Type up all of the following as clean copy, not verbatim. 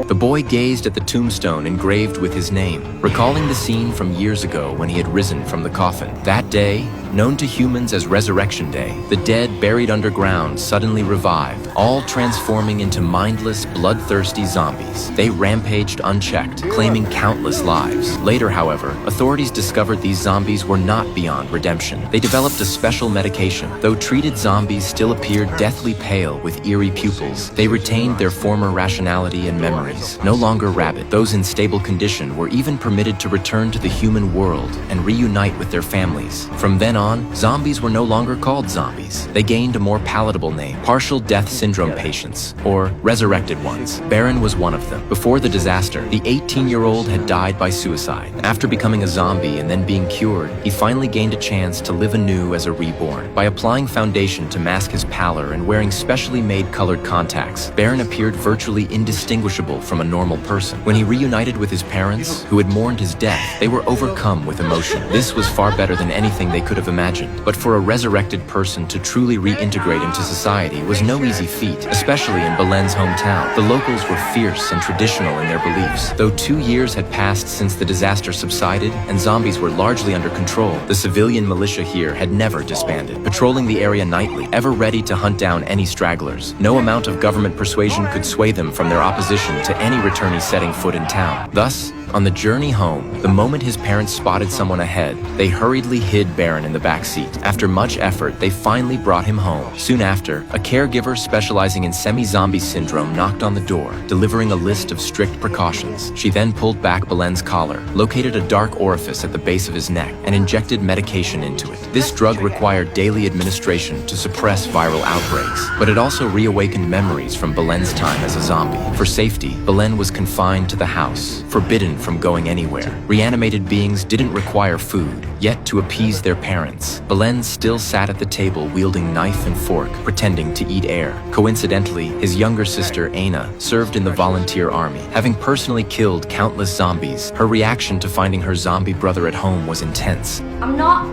The boy gazed at the tombstone engraved with his name, recalling the scene from years ago when he had risen from the coffin. That day, known to humans as Resurrection Day, the dead buried underground suddenly revived, all transforming into mindless, bloodthirsty zombies. They rampaged unchecked, claiming countless lives. Later, however, authorities discovered these zombies were not beyond redemption. They developed a special medication. Though treated zombies still appeared deathly pale with eerie pupils, they retained their former rationality and memories. No longer rabid, those in stable condition were even permitted to return to the human world and reunite with their families. From then on, zombies were no longer called zombies. They gained a more palatable name: partial death syndrome patients, or resurrected ones. Baron was one of them. Before the disaster, the 18-year-old had died by suicide. After becoming a zombie and then being cured, he finally gained a chance to live anew as a reborn. By applying foundation to mask his pallor and wearing specially made colored contacts, Baron appeared virtually indistinguishable from a normal person. When he reunited with his parents, who had mourned his death, they were overcome with emotion. This was far better than anything they could have imagined. But for a resurrected person to truly reintegrate into society was no easy feat, especially in Belen's hometown. The locals were fierce and traditional in their beliefs. Though 2 years had passed since the disaster subsided and zombies were largely under control, the civilian militia here had never disbanded, patrolling the area nightly, ever ready to hunt down any stragglers. No amount of government persuasion could sway them from their opposition to any returnee setting foot in town. Thus, on the journey home, the moment his parents spotted someone ahead, they hurriedly hid Baron in the back seat. After much effort, they finally brought him home. Soon after, a caregiver specializing in semi-zombie syndrome knocked on the door, delivering a list of strict precautions. She then pulled back Belen's collar, located a dark orifice at the base of his neck, and injected medication into it. This drug required daily administration to suppress viral outbreaks, but it also reawakened memories from Belen's time as a zombie. For safety, Belen was confined to the house, forbidden from going anywhere. Reanimated beings didn't require food, yet to appease their parents, Belen still sat at the table wielding knife and fork, pretending to eat air. Coincidentally, his younger sister, Aina, served in the volunteer army. Having personally killed countless zombies, her reaction to finding her zombie brother at home was intense. I'm not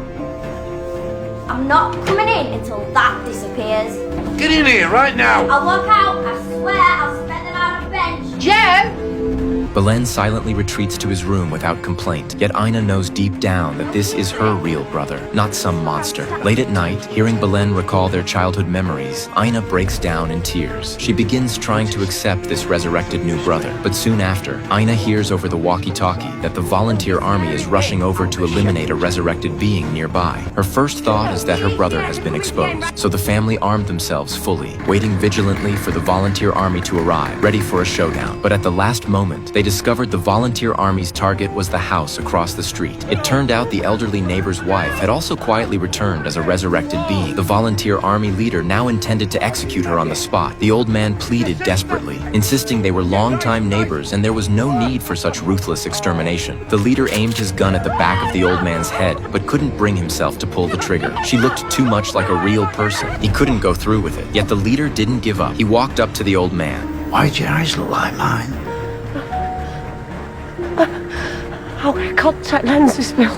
coming in until that disappears. Get in here right now! I'll walk out, I swear I'll spend the night on a bench. Jem! Belen silently retreats to his room without complaint, yet Aina knows deep down that this is her real brother, not some monster. Late at night, hearing Belen recall their childhood memories, Aina breaks down in tears. She begins trying to accept this resurrected new brother, but soon after, Aina hears over the walkie-talkie that the volunteer army is rushing over to eliminate a resurrected being nearby. Her first thought is that her brother has been exposed, so the family armed themselves fully, waiting vigilantly for the volunteer army to arrive, ready for a showdown. But at the last moment, they discovered the volunteer army's target was the house across the street. It turned out the elderly neighbor's wife had also quietly returned as a resurrected being. The volunteer army leader now intended to execute her on the spot. The old man pleaded desperately, insisting they were longtime neighbors and there was no need for such ruthless extermination. The leader aimed his gun at the back of the old man's head, but couldn't bring himself to pull the trigger. She looked too much like a real person. He couldn't go through with it. Yet the leader didn't give up. He walked up to the old man. Why'd your eyes look like mine? Our contact lenses, Bill.